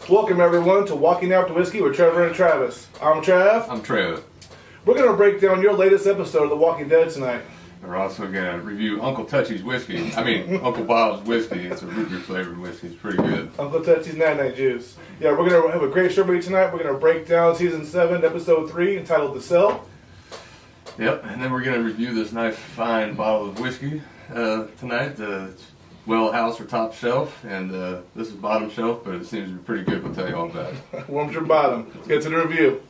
Welcome everyone to Walking After Whiskey with Trevor and Travis. I'm Trav. I'm Trev. We're going to break down your latest episode of The Walking Dead tonight. We're also going to review Uncle Touchy's whiskey. Uncle Bob's whiskey. It's a root beer flavored whiskey. It's pretty good. Uncle Touchy's Night Juice. Yeah, we're going to have a great show for you tonight. We're going to break down Season 7, Episode 3, entitled The Cell. Yep, and then we're going to review this nice, fine bottle of whiskey tonight. It's well house or top shelf, and this is bottom shelf, but it seems to be pretty good. We'll tell you all about it. Warms your bottom. Let's get to the review.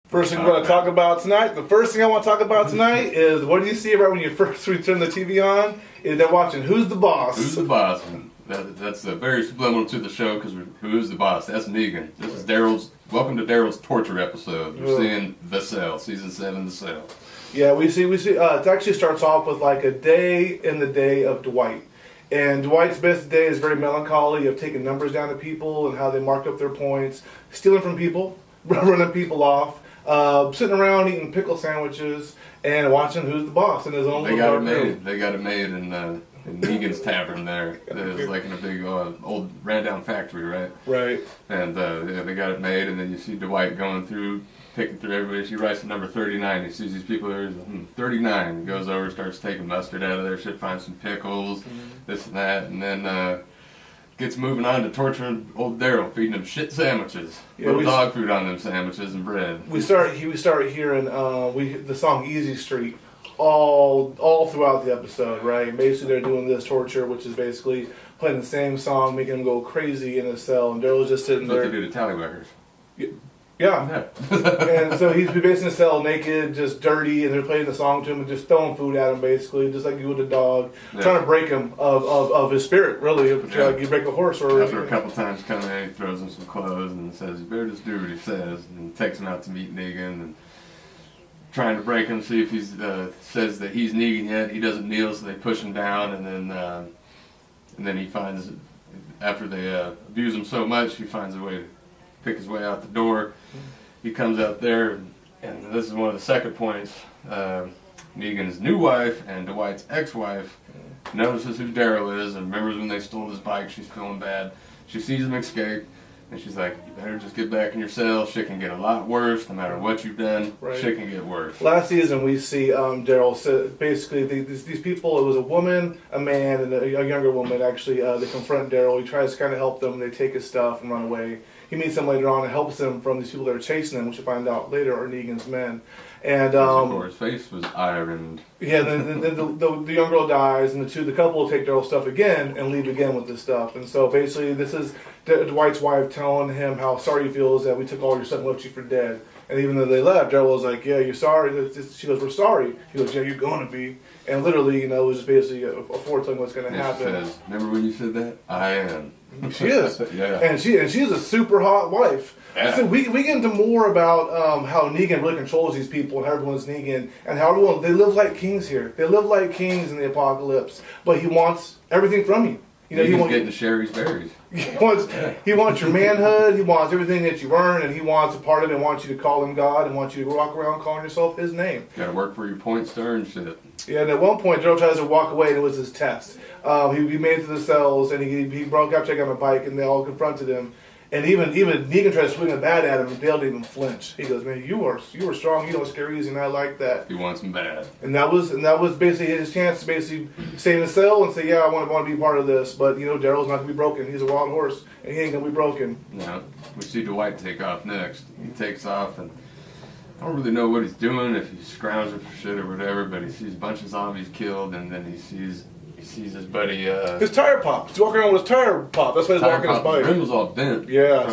First thing we're going to talk about tonight, the first thing I want to talk about tonight is what do you see right when you first turn the TV on? Is they're watching Who's the Boss? Who's the Boss? That's very subliminal to the show because Who's the Boss? That's Negan. This is Daryl's. Welcome to Daryl's Torture episode. We're seeing The Cell, Season 7, The Cell. Yeah, we see. It actually starts off with like a day in the day of Dwight. And Dwight's best day is very melancholy of taking numbers down to people and how they mark up their points, stealing from people, running people off, sitting around eating pickle sandwiches, and watching Who's the Boss in his own little dark room. They got it made in Negan's Tavern there. It was like in a big old ran-down factory, right? Right. And they got it made, and then you see Dwight going through, picking through everybody. She writes the number 39. He sees these people there. 39. He goes over, starts taking mustard out of their shit, finds some pickles, this and that, and then gets moving on to torturing old Daryl, feeding him shit sandwiches, little dog food on them sandwiches and bread. We start hearing the song Easy Street all throughout the episode, right? Basically, they're doing this torture, which is basically playing the same song, making him go crazy in a cell, and Daryl's just sitting there. What they do to Tallywhackers. Yeah. And so he's basically in a cell, naked, just dirty, and they're playing the song to him and just throwing food at him, basically, just like you would a dog, trying to break him of his spirit, really, like you break a horse. Or after a couple times coming in, he throws him some clothes and says, "You better just do what he says," and takes him out to meet Negan and trying to break him, see if he says that he's Negan yet. He doesn't kneel, so they push him down, and then he finds, after they abuse him so much, he finds a way to pick his way out the door. He comes out there, and this is one of the second points. Negan's new wife and Dwight's ex-wife notices who Daryl is and remembers when they stole his bike. She's feeling bad. She sees him escape, and she's like, "You better just get back in your cell. Shit can get a lot worse. No matter what you've done, shit can get worse." Last season, we see Daryl said basically these people. It was a woman, a man, and a younger woman. Actually, they confront Daryl. He tries to kind of help them. They take his stuff and run away. He meets them later on and helps them from these people that are chasing him, which you find out later are Negan's men. And his face was ironed. Yeah, then the young girl dies, and the couple will take Daryl's stuff again and leave again with this stuff. And so basically, this is Dwight's wife telling him how sorry he feels that we took all your stuff and left you for dead. And even though they left, Daryl was like, "Yeah, you're sorry." She goes, "We're sorry." He goes, "Yeah, you're going to be." And literally, it was just basically a foretelling what's going to happen. She says, "Remember when you said that? I am." She is. Yeah. And she's a super hot wife. Yeah. So we get into more about how Negan really controls these people and how everyone's Negan and how everyone, they live like kings here. They live like kings in the apocalypse. But he wants everything from you. He wants getting the Sherry's berries. He wants your manhood. He wants everything that you earn, and he wants a part of it. And wants you to call him God, and wants you to walk around calling yourself his name. You gotta work for your points to earn shit. Yeah, and at one point, Daryl tries to walk away, and it was his test. He made it to the cells, and he broke out checking on a bike, and they all confronted him. And even Negan tried to swing a bat at him, and Dale didn't even flinch. He goes, "Man, you were strong. You don't scare easy, and I like that." He wants him bad. And that was basically his chance to basically stay in the cell and say, "Yeah, I want to be part of this." But Daryl's not gonna be broken. He's a wild horse, and he ain't gonna be broken. No, we see Dwight take off next. He takes off, and I don't really know what he's doing, if he's scrounging for shit or whatever. But he sees a bunch of zombies killed, and then he sees his buddy. His tire popped. He's walking around with his tire popped. That's why he's walking his bike. His rim was all bent. Yeah.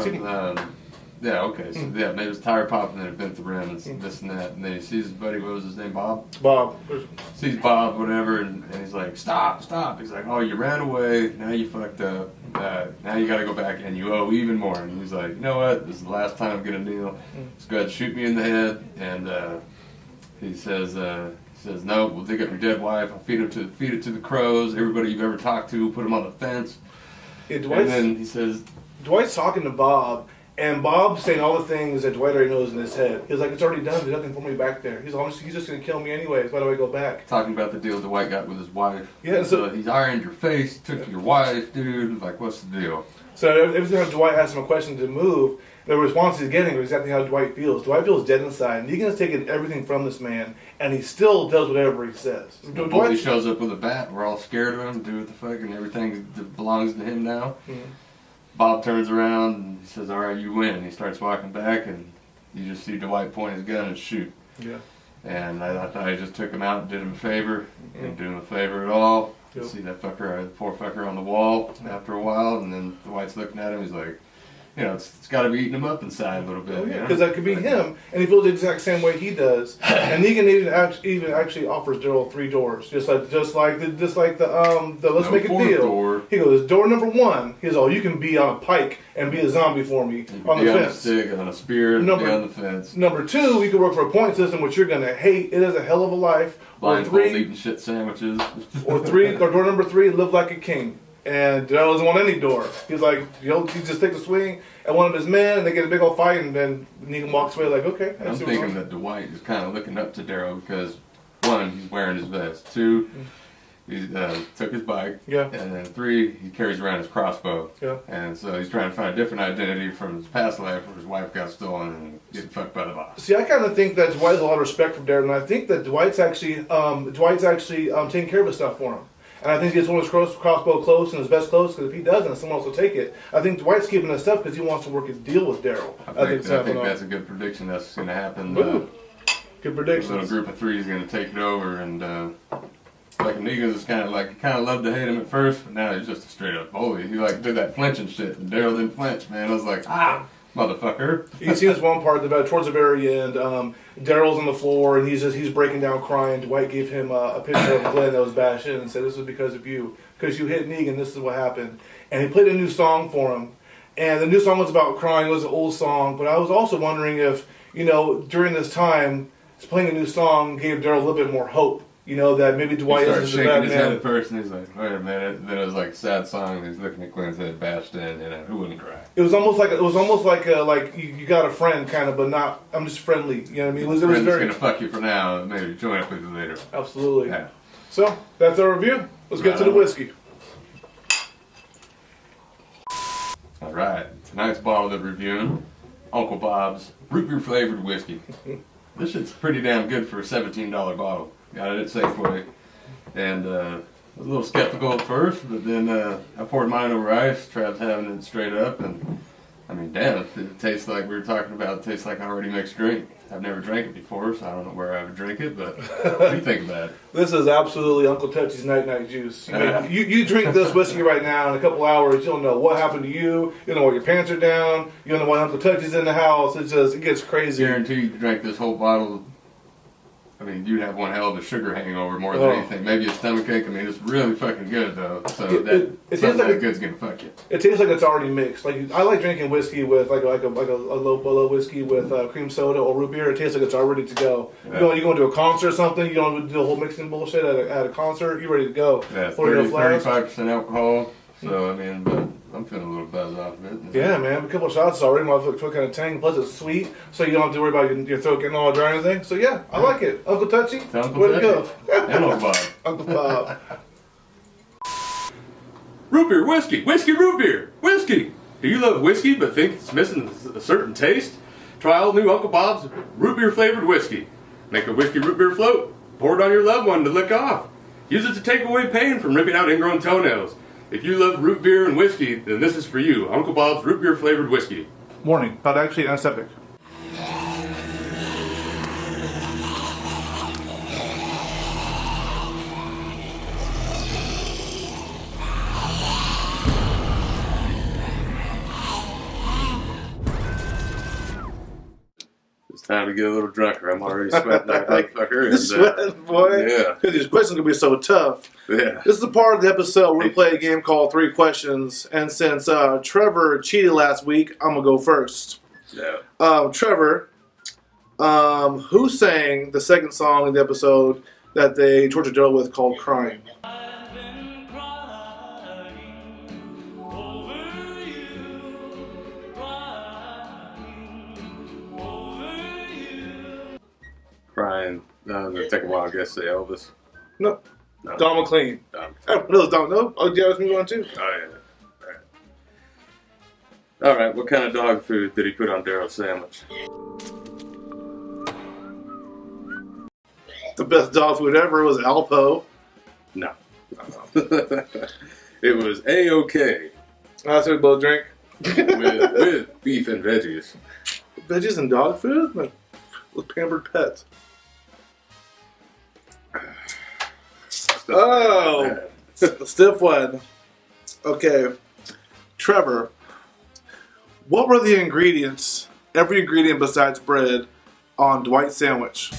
Okay. So maybe his tire popped and then it bent the rim and this and that. And then he sees his buddy. What was his name? Bob. Sees Bob, whatever, and he's like, "Stop! He's like, "Oh, you ran away. Now you fucked up. Now you got to go back and you owe even more." And he's like, "You know what? This is the last time I'm gonna kneel. Just go ahead and shoot me in the head." And he says, "No, we'll dig up your dead wife. I'll feed it to the crows. Everybody you've ever talked to, put them on the fence." Yeah, and then he says, Dwight's talking to Bob, And Bob's saying all the things that Dwight already knows in his head. He's like, it's already done. There's nothing for me back there. He's just going to kill me anyways. Why do I go back? Talking about the deal Dwight got with his wife. Yeah, so he's ironed your face, took your wife, dude. Like, what's the deal? So every time Dwight asks him a question to move, the response he's getting is exactly how Dwight feels. Dwight feels dead inside. Negan has taken everything from this man, and he still does whatever he says. Dwight shows up with a bat. We're all scared of him. Do what the fuck, and everything that belongs to him now. Mm-hmm. Bob turns around and he says, all right, you win. He starts walking back, and you just see Dwight point his gun and shoot. Yeah. And I thought he just took him out and did him a favor. Didn't do him a favor at all. Yep. See that fucker, poor fucker on the wall after a while, and then Dwight's looking at him. He's like, you know, it's got to be eating him up inside a little bit. Because that could be him, and he feels the exact same way he does. And Negan even actually offers Daryl 3 doors, just like the let's make a deal. Door. He goes, door number 1. He goes, oh, you can be on a pike and be a zombie for me on the fence. On a stick, on a spear, and be on the fence. Number 2, we can work for a point system, which you're gonna hate. It is a hell of a life. Blindfold eating shit sandwiches. or door number 3, live like a king. And Darrell doesn't want any door. He's like, he just takes a swing at one of his men, and they get a big old fight, and then Negan walks away like, okay. I'm thinking that Dwight is kind of looking up to Darrell because, 1, he's wearing his vest. 2, he took his bike. Yeah. And then 3, he carries around his crossbow. Yeah. And so he's trying to find a different identity from his past life where his wife got stolen and getting fucked by the boss. See, I kind of think that Dwight has a lot of respect for Darrell, and I think that Dwight's actually taking care of his stuff for him. And I think he gets one of his crossbow close and his best close, because if he doesn't, someone else will take it. I think Dwight's keeping his stuff because he wants to work a deal with Darrell. I think that's a good prediction. That's going to happen. Good prediction. The little group of 3 is going to take it over, and like Negan is kind of like, you kind of loved to hate him at first, but now he's just a straight up bully. He like did that flinching shit, and Darrell didn't flinch, man. I was like, motherfucker. You see this one part towards the very end. Darrell's on the floor and he's breaking down crying. Dwight gave him a picture of Glenn that was bashed in and said, "This was because of you, because you hit Negan. This is what happened." And he played a new song for him, and the new song was about crying. It was an old song, but I was also wondering if during this time, playing a new song gave Darrell a little bit more hope. That maybe Dwight isn't the bad man. He started shaking his head at first, and he's like, wait a minute. And then it was like a sad song, and he's looking at Glenn's head bashed in, and who wouldn't cry? It was almost like you got a friend, kind of, but not. I'm just friendly. You know what I mean? It was very just gonna fuck you for now, and maybe join up with you later. Absolutely. Yeah. So that's our review. Let's get to the whiskey. All right, tonight's bottle that we're reviewing, Uncle Bob's root beer flavored whiskey. This shit's pretty damn good for a $17 bottle. Got it at Safeway, and I was a little skeptical at first, but then I poured mine over ice. Trav's having it straight up, and I mean, damn, it tastes like we were talking about. It tastes like an already mixed drink. I've never drank it before, so I don't know where I would drink it, but what do you think about it? This is absolutely Uncle Touchy's night juice. You drink this whiskey right now, in a couple hours, you'll know what happened to you. You'll know why your pants are down. You'll know why Uncle Touchy's in the house. It gets crazy. Guarantee you drank this whole bottle. I mean, you'd have one hell of a sugar hangover more than anything. Maybe a stomachache. I mean, it's really fucking good though. So it something like good's gonna fuck you. It tastes like it's already mixed. Like I like drinking whiskey with like a low whiskey with cream soda or root beer. It tastes like it's all ready to go. Yeah. You go into a concert or something. You don't do the whole mixing bullshit at a concert. You're ready to go. Yeah, 35% alcohol. So I mean, but I'm feeling a little buzz off of it. Yeah, man. A couple of shots already. Motherfucker, kind of tang. Plus it's sweet, so you don't have to worry about your throat getting all dry or anything. So yeah, I like it. Uncle Touchy, way to go. And Uncle Bob. Uncle Bob. Root beer, whiskey, root beer, whiskey. Do you love whiskey but think it's missing a certain taste? Try all new Uncle Bob's root beer flavored whiskey. Make a whiskey root beer float. Pour it on your loved one to lick off. Use it to take away pain from ripping out ingrown toenails. If you love root beer and whiskey, then this is for you. Uncle Bob's root beer flavored whiskey. Warning, not actually antiseptic. Time to get a little drunker. I'm already sweating like a motherfucker. You're sweating, boy. Yeah. Because these questions are going to be so tough. Yeah. This is the part of the episode where we play a game called 3 Questions. And since Trevor cheated last week, I'm going to go first. Yeah. Trevor, who sang the second song in the episode that they tortured Darrell with called Crying? Brian, let's take a wild guess. Say Elvis. No. No. Don McLean. Don. No, Don. No. Oh, yeah, that's me going too. Oh yeah. All right. What kind of dog food did he put on Daryl's sandwich? The best dog food ever was Alpo. No. It was A-OK That's a little drink. with beef and veggies. Veggies and dog food? Like, with pampered pets. Oh, stiff one. Okay, Trevor. What were the ingredients? Every ingredient besides bread on Dwight's sandwich.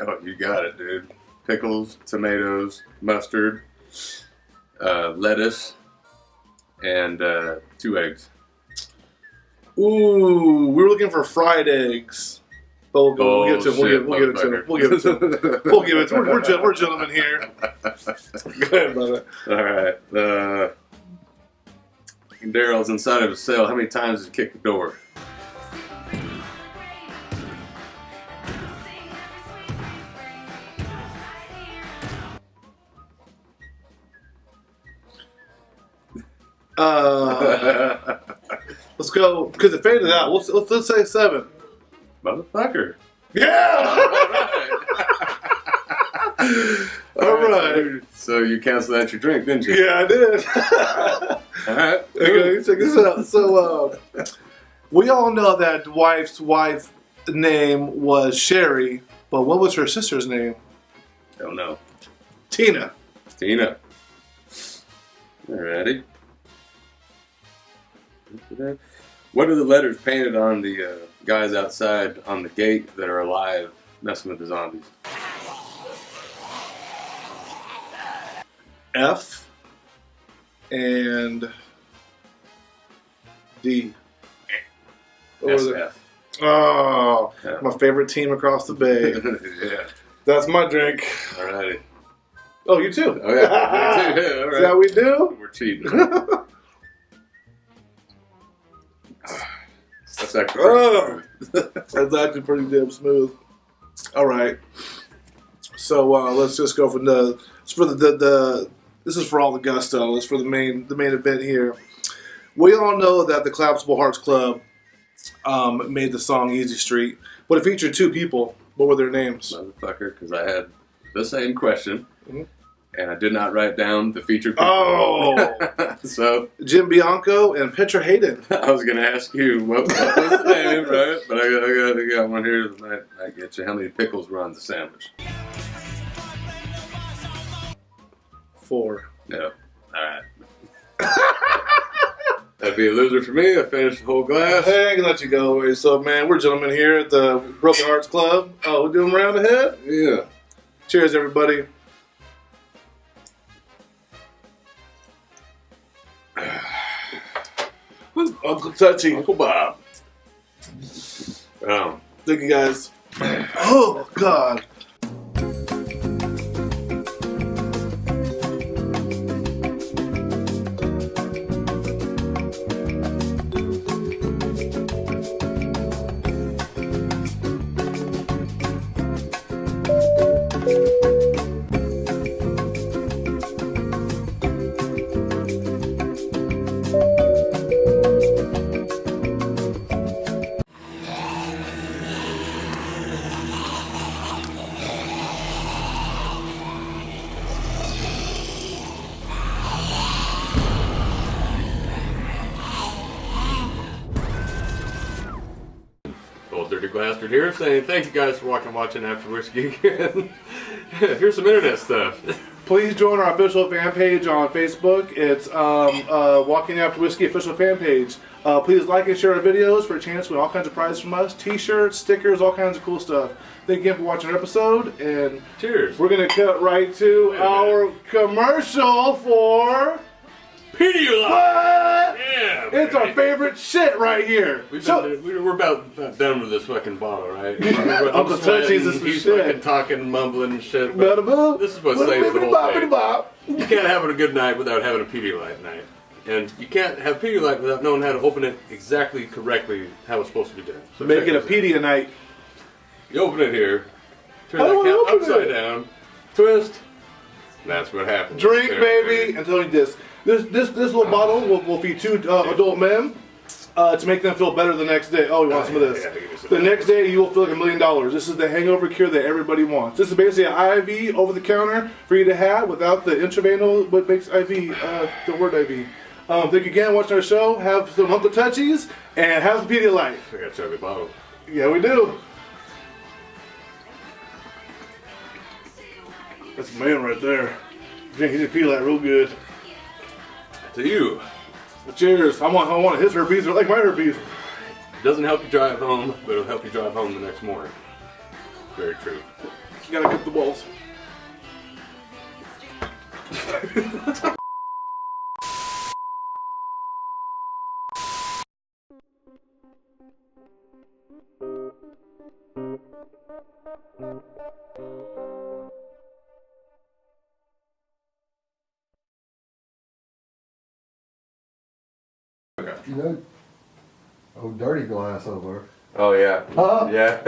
Oh, you got it, dude. Pickles, tomatoes, mustard, lettuce, and 2 eggs. Ooh, we were looking for fried eggs. But we'll give it to him. We'll give it to him. We'll give it to him. We'll give it to him. We're gentlemen here. Go ahead, brother. All right. Daryl's inside of his cell. How many times did he kick the door? Let's go, because it faded out. Let's say 7. Motherfucker. Yeah! All right. So you canceled out your drink, didn't you? Yeah, I did. All right. Okay, check this out. So, we all know that Dwight's wife name was Sherry, but what was her sister's name? Don't know. Tina. Tina. Alrighty. What are the letters painted on the guys outside on the gate that are alive messing with the zombies? F and D. What was it? SF. Oh, Yeah. my favorite team across the bay. Yeah. That's my drink. Alrighty. Oh, you too? Oh, yeah. Yeah, all Is right. that how we do? We're cheating. That's actually Oh, that's actually pretty damn smooth. All right. So let's just go from this is for all the gusto. It's for the main event here. We all know that the Collapsible Hearts Club made the song Easy Street, but it featured 2 people. What were their names? motherfucker, because I had the same question, Mhm. and I did not write down the featured people. Oh, So Jim Bianco and Pitcher Hayden. I was going to ask you what was the name, right? But I got one here that might get you. How many pickles were on the sandwich? 4. No. All right. That'd be a loser for me. I finished the whole glass. Hey, I can let you go away. So, man, we're gentlemen here at the Broken Hearts Club. Oh, we're doing round ahead? Yeah. Cheers, everybody. Uncle Touchy. Uncle Bob. Thank you, guys. Oh, God. Old Dirty Bastard here saying thank you guys for watching After Whiskey again. Here's some internet stuff. Please join our official fan page on Facebook. It's Walking After Whiskey official fan page. Please like and share our videos for a chance to win all kinds of prizes from us. T-shirts, stickers, all kinds of cool stuff. Thank you again for watching our episode. And Cheers. we're going to cut right to our commercial for... Pedialyte! What? Yeah! It's our favorite shit right here. We're about done with this fucking bottle, right? Uncle Touchy's is some He's shit. fucking talking, mumbling and shit. But This this is what saves the whole thing. You can't have a good night without having a Pedialyte night. And you can't have Pedialyte without knowing how to open it exactly correctly how it's supposed to be done. So Make check it a this out. Pedialyte. You open it here, turn How do I that cap open upside it? down, twist, and that's what happens. Drink, There, baby. I'm telling you this. This little bottle will feed 2 adult men to make them feel better the next day. Oh, you want some of this? Yeah, give me some. The next day, you will feel like $1 million. This is the hangover cure that everybody wants. This is basically an IV over the counter for you to have without the intravenous. What makes IV the word IV? Thank you again for watching our show. Have some Uncle Touchies and have some Pedialyte. I got chug the bottle. Yeah, we do. That's a man right there. Drink his Pedialyte real good. To you, Cheers. I want his herpes. I like my herpes. it doesn't help you drive home, but it'll help you drive home the next morning. Very true. You gotta cook the balls. You know, oh, dirty glass over. Oh yeah. Huh? Yeah.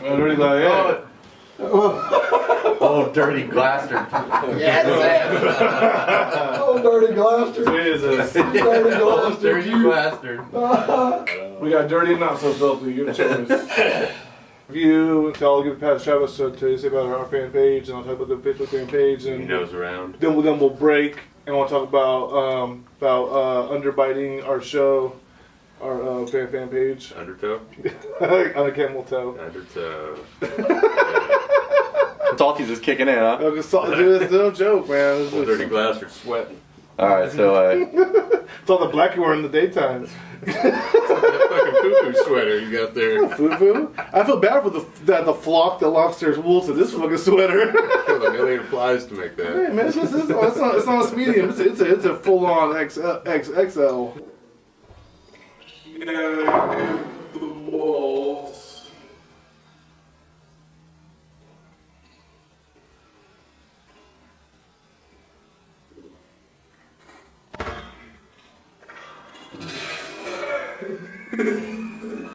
I'm really glad. Yeah. Oh, dirty bastard. Oh, dirty glaster. Jesus. Dirty glaster. Dirty bastard. We got dirty and not so filthy. Your choice. If you tell, give past Travis to say about our fan page, and I'll talk about the Facebook fan page, He and knows around. then we'll break, and we'll talk about underbiting our show, our fan page Undertow? on a camel toe. Undertow. Salty's is kicking in, huh? It's no joke, man. It's Old dirty glaster sweating. Alright, so, it's all the black you wear in the daytime. That fucking poo-poo sweater you got there. Foo-foo. I feel bad for the flock that lost their wool to this fucking sweater. Killed a million flies to make Hey that. man, it's not a medium. It's a full on XL. Yeah, the walls.